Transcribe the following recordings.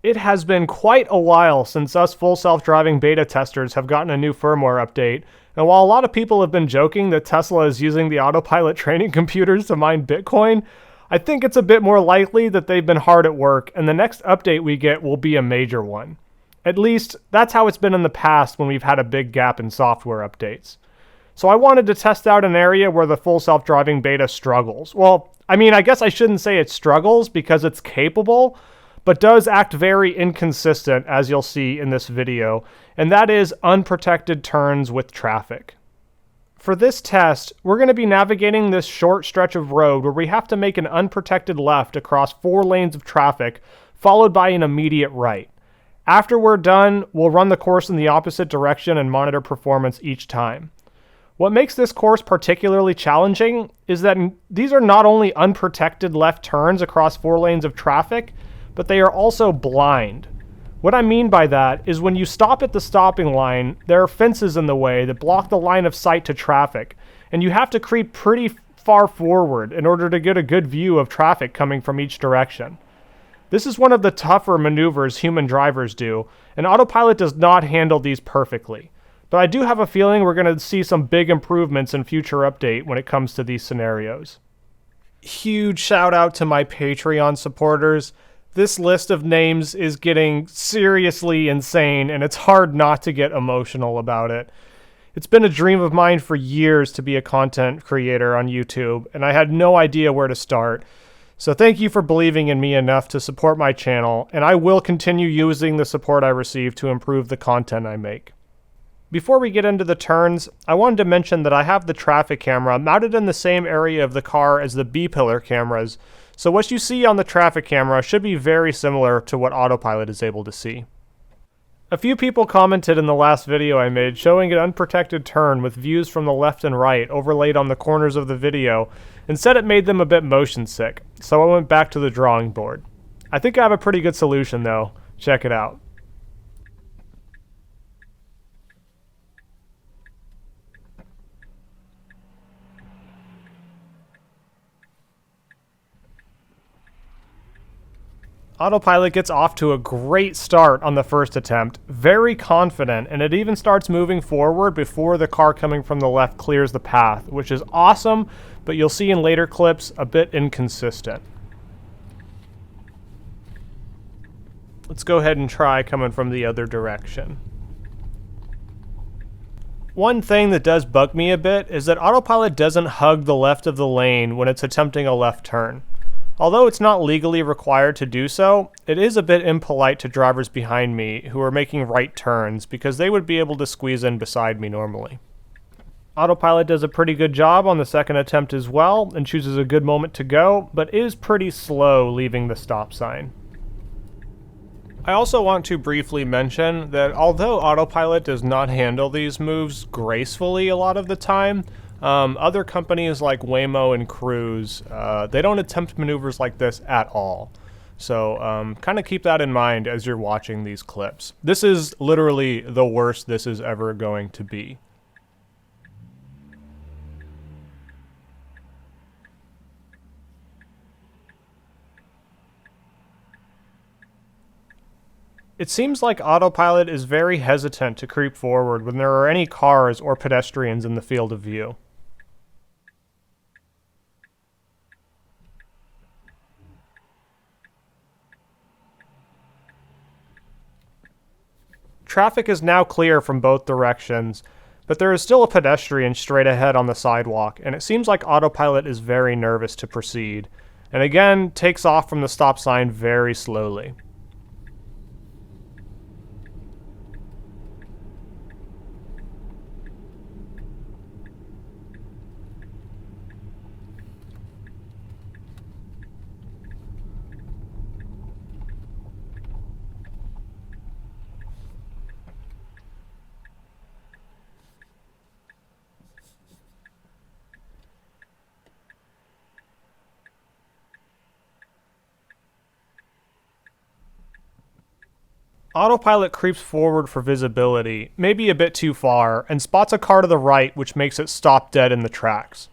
It has been quite a while since us full self-driving beta testers have gotten a new firmware update, and while a lot of people have been joking that Tesla is using the autopilot training computers to mine Bitcoin, I think it's a bit more likely that they've been hard at work, and the next update we get will be a major one. At least, that's how it's been in the past when we've had a big gap in software updates. So I wanted to test out an area where the full self-driving beta struggles. Well, I guess I shouldn't say it struggles because it's capable, but does act very inconsistent, as you'll see in this video, and that is unprotected turns with traffic. For this test, we're going to be navigating this short stretch of road where we have to make an unprotected left across 4 lanes of traffic, followed by an immediate right. After we're done, we'll run the course in the opposite direction and monitor performance each time. What makes this course particularly challenging is that these are not only unprotected left turns across 4 lanes of traffic, but they are also blind. What I mean by that is when you stop at the stopping line, there are fences in the way that block the line of sight to traffic, and you have to creep pretty far forward in order to get a good view of traffic coming from each direction. This is one of the tougher maneuvers human drivers do, and autopilot does not handle these perfectly. But I do have a feeling we're going to see some big improvements in future update when it comes to these scenarios. Huge shout out to my Patreon supporters. This list of names is getting seriously insane, and it's hard not to get emotional about it. It's been a dream of mine for years to be a content creator on YouTube, and I had no idea where to start. So thank you for believing in me enough to support my channel, and I will continue using the support I receive to improve the content I make. Before we get into the turns, I wanted to mention that I have the traffic camera mounted in the same area of the car as the B-pillar cameras, so what you see on the traffic camera should be very similar to what autopilot is able to see. A few people commented in the last video I made showing an unprotected turn with views from the left and right overlaid on the corners of the video and said it made them a bit motion sick, so I went back to the drawing board. I think I have a pretty good solution though. Check it out. Autopilot gets off to a great start on the first attempt, very confident, and it even starts moving forward before the car coming from the left clears the path, which is awesome, but you'll see in later clips a bit inconsistent. Let's go ahead and try coming from the other direction. One thing that does bug me a bit is that autopilot doesn't hug the left of the lane when it's attempting a left turn. Although it's not legally required to do so, it is a bit impolite to drivers behind me who are making right turns because they would be able to squeeze in beside me normally. Autopilot does a pretty good job on the second attempt as well and chooses a good moment to go, but is pretty slow leaving the stop sign. I also want to briefly mention that although autopilot does not handle these moves gracefully a lot of the time, other companies like Waymo and Cruise, they don't attempt maneuvers like this at all. So kind of keep that in mind as you're watching these clips. This is literally the worst this is ever going to be. It seems like autopilot is very hesitant to creep forward when there are any cars or pedestrians in the field of view. Traffic is now clear from both directions, but there is still a pedestrian straight ahead on the sidewalk, and it seems like autopilot is very nervous to proceed, and again takes off from the stop sign very slowly. Autopilot creeps forward for visibility, maybe a bit too far, and spots a car to the right which makes it stop dead in the tracks.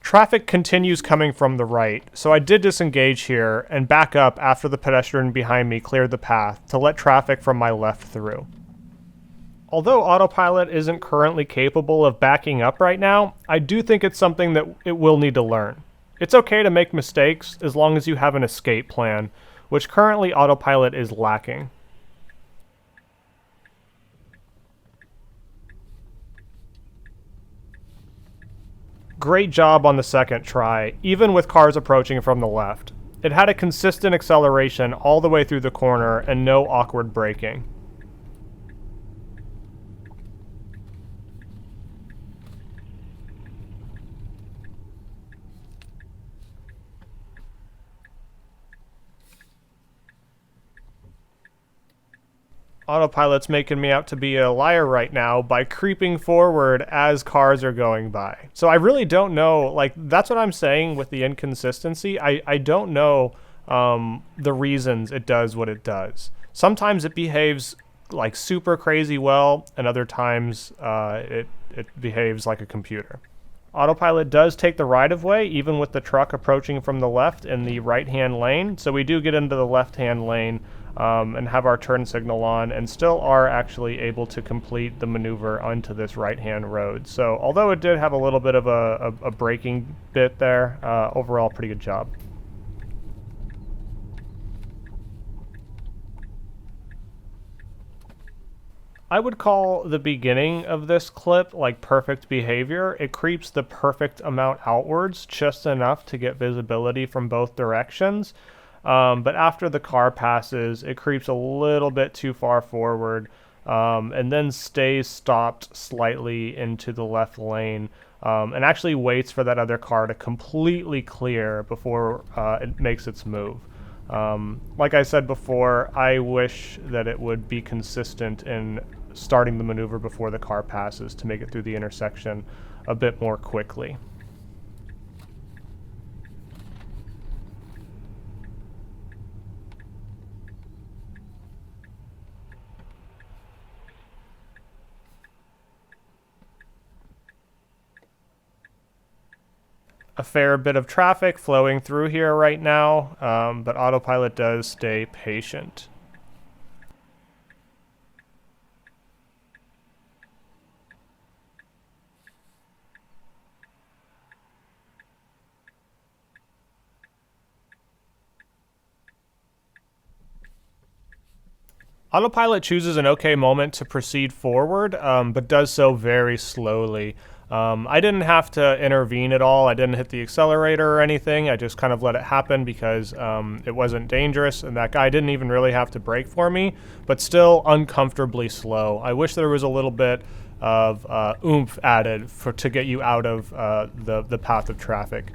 Traffic continues coming from the right, so I did disengage here and back up after the pedestrian behind me cleared the path to let traffic from my left through. Although autopilot isn't currently capable of backing up right now, I do think it's something that it will need to learn. It's okay to make mistakes as long as you have an escape plan, which currently autopilot is lacking. Great job on the second try, even with cars approaching from the left. It had a consistent acceleration all the way through the corner and no awkward braking. Autopilot's making me out to be a liar right now by creeping forward as cars are going by. So I really don't know, like, that's what I'm saying with the inconsistency. I don't know the reasons it does what it does. Sometimes it behaves like super crazy well, and other times it behaves like a computer. Autopilot does take the right of way, even with the truck approaching from the left in the right-hand lane. So we do get into the left-hand lane and have our turn signal on, and still are actually able to complete the maneuver onto this right-hand road. So although it did have a little bit of a braking bit there, overall pretty good job. I would call the beginning of this clip like perfect behavior. It creeps the perfect amount outwards, just enough to get visibility from both directions. But after the car passes, it creeps a little bit too far forward, and then stays stopped slightly into the left lane, and actually waits for that other car to completely clear before it makes its move. Like I said before, I wish that it would be consistent in starting the maneuver before the car passes to make it through the intersection a bit more quickly. A fair bit of traffic flowing through here right now, but autopilot does stay patient. Autopilot chooses an okay moment to proceed forward, but does so very slowly. I didn't have to intervene at all. I didn't hit the accelerator or anything. I just kind of let it happen because it wasn't dangerous, and that guy didn't even really have to brake for me, but still uncomfortably slow. I wish there was a little bit of oomph added to get you out of the path of traffic.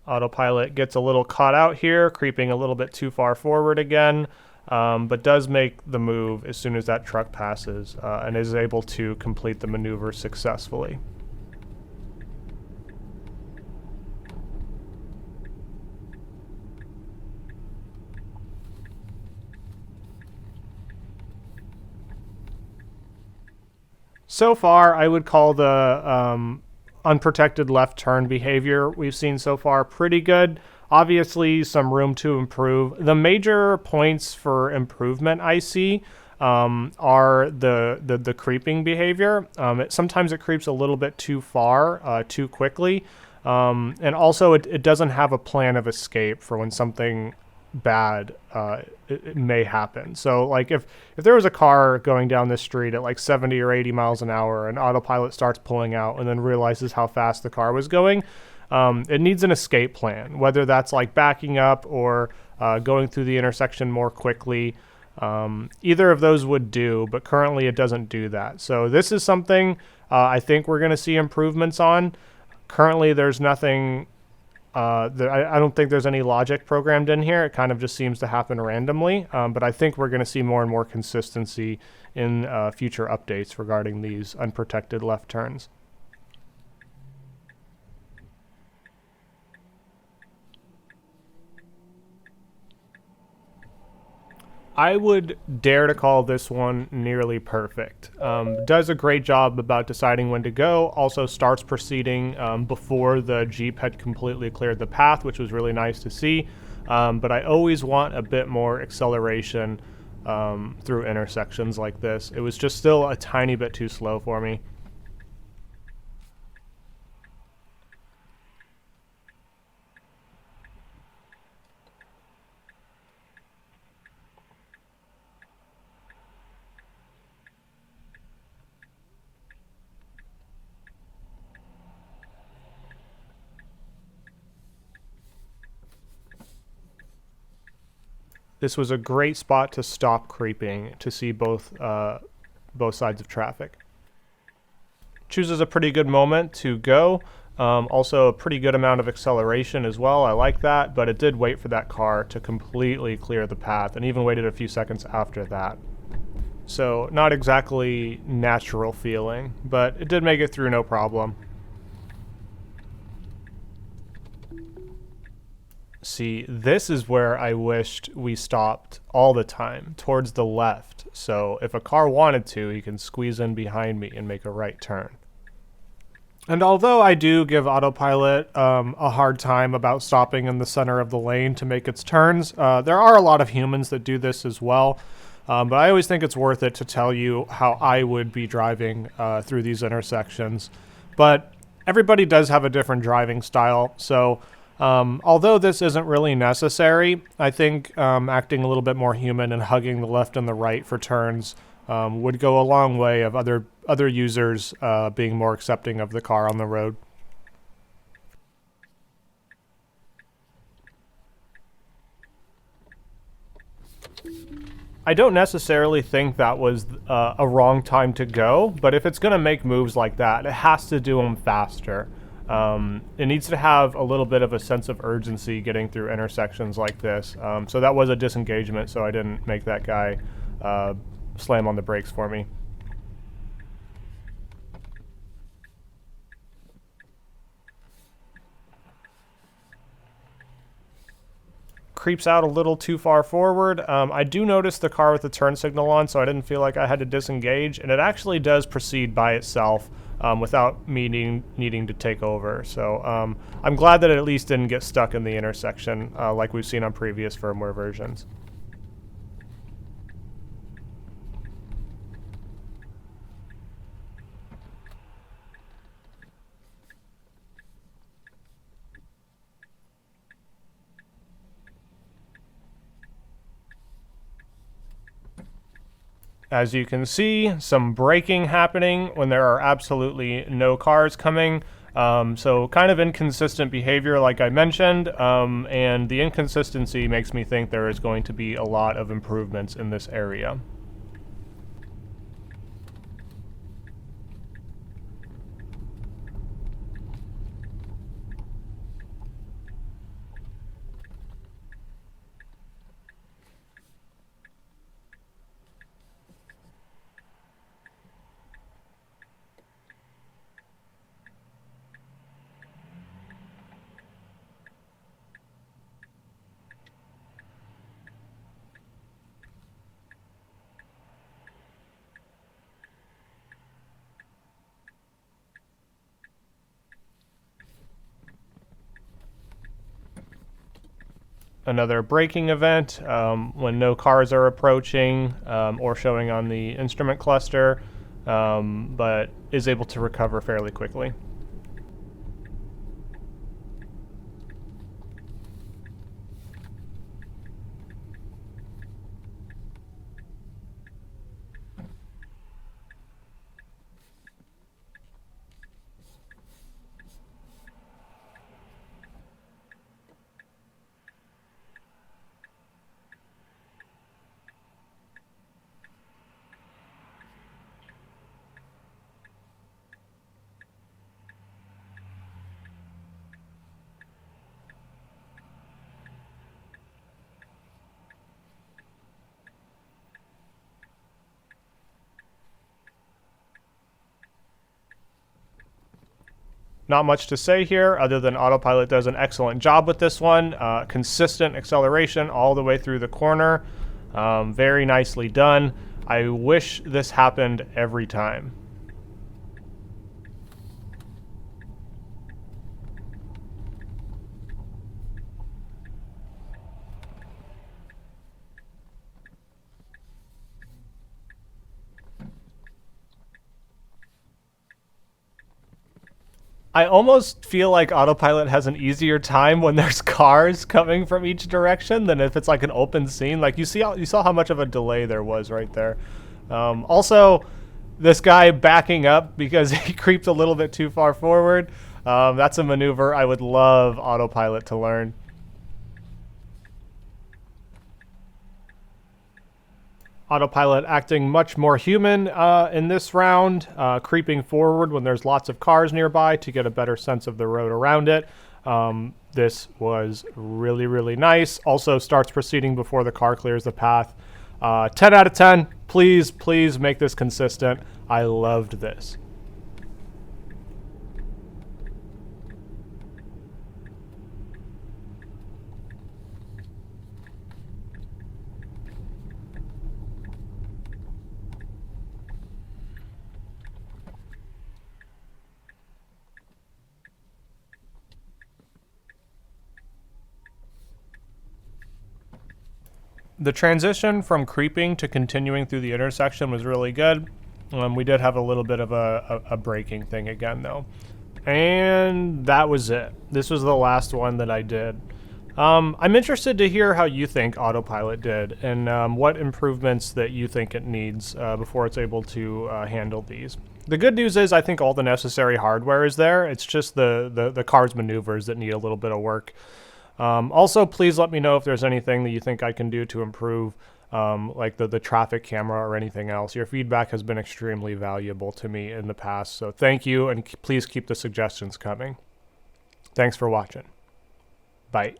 Autopilot gets a little caught out here, creeping a little bit too far forward again, but does make the move as soon as that truck passes, and is able to complete the maneuver successfully. So far, I would call the unprotected left turn behavior we've seen so far pretty good. Obviously, some room to improve. The major points for improvement I see are the creeping behavior. Sometimes it creeps a little bit too far, too quickly. And also, it doesn't have a plan of escape for when something bad it may happen. So like if there was a car going down this street at like 70 or 80 miles an hour and autopilot starts pulling out and then realizes how fast the car was going, it needs an escape plan, whether that's like backing up or going through the intersection more quickly. Either of those would do, but currently it doesn't do that. So this is something I think we're going to see improvements on. Currently there's nothing I don't think there's any logic programmed in here. It kind of just seems to happen randomly. But I think we're going to see more and more consistency in future updates regarding these unprotected left turns. I would dare to call this one nearly perfect. Does a great job about deciding when to go. Also starts proceeding before the Jeep had completely cleared the path, which was really nice to see. But I always want a bit more acceleration through intersections like this. It was just still a tiny bit too slow for me. This was a great spot to stop creeping to see both sides of traffic. Chooses a pretty good moment to go. Also a pretty good amount of acceleration as well. I like that, but it did wait for that car to completely clear the path and even waited a few seconds after that. So not exactly natural feeling, but it did make it through no problem. See, this is where I wished we stopped all the time, towards the left. So if a car wanted to, he can squeeze in behind me and make a right turn. And although I do give autopilot a hard time about stopping in the center of the lane to make its turns, there are a lot of humans that do this as well. But I always think it's worth it to tell you how I would be driving through these intersections. But everybody does have a different driving style, so although this isn't really necessary, I think acting a little bit more human and hugging the left and the right for turns would go a long way of other users being more accepting of the car on the road. I don't necessarily think that was a wrong time to go, but if it's going to make moves like that, it has to do them faster. It needs to have a little bit of a sense of urgency getting through intersections like this. So that was a disengagement, so I didn't make that guy slam on the brakes for me. Creeps out a little too far forward. I do notice the car with the turn signal on, so I didn't feel like I had to disengage, and it actually does proceed by itself without me needing to take over. So I'm glad that it at least didn't get stuck in the intersection like we've seen on previous firmware versions. As you can see, some braking happening when there are absolutely no cars coming. So kind of inconsistent behavior like I mentioned, and the inconsistency makes me think there is going to be a lot of improvements in this area. Another braking event when no cars are approaching or showing on the instrument cluster, but is able to recover fairly quickly. Not much to say here other than autopilot does an excellent job with this one. Consistent acceleration all the way through the corner. Very nicely done. I wish this happened every time. I almost feel like autopilot has an easier time when there's cars coming from each direction than if it's like an open scene. Like you saw how much of a delay there was right there. Also, this guy backing up because he creeped a little bit too far forward. That's a maneuver I would love autopilot to learn. Autopilot acting much more human in this round, creeping forward when there's lots of cars nearby to get a better sense of the road around it. This was really, really nice. Also starts proceeding before the car clears the path. 10 out of 10. Please, please make this consistent. I loved this. The transition from creeping to continuing through the intersection was really good. We did have a little bit of a braking thing again, though. And that was it. This was the last one that I did. I'm interested to hear how you think autopilot did and what improvements that you think it needs before it's able to handle these. The good news is I think all the necessary hardware is there. It's just the car's maneuvers that need a little bit of work. Also, please let me know if there's anything that you think I can do to improve, like the traffic camera or anything else. Your feedback has been extremely valuable to me in the past, so thank you, and please keep the suggestions coming. Thanks for watching. Bye.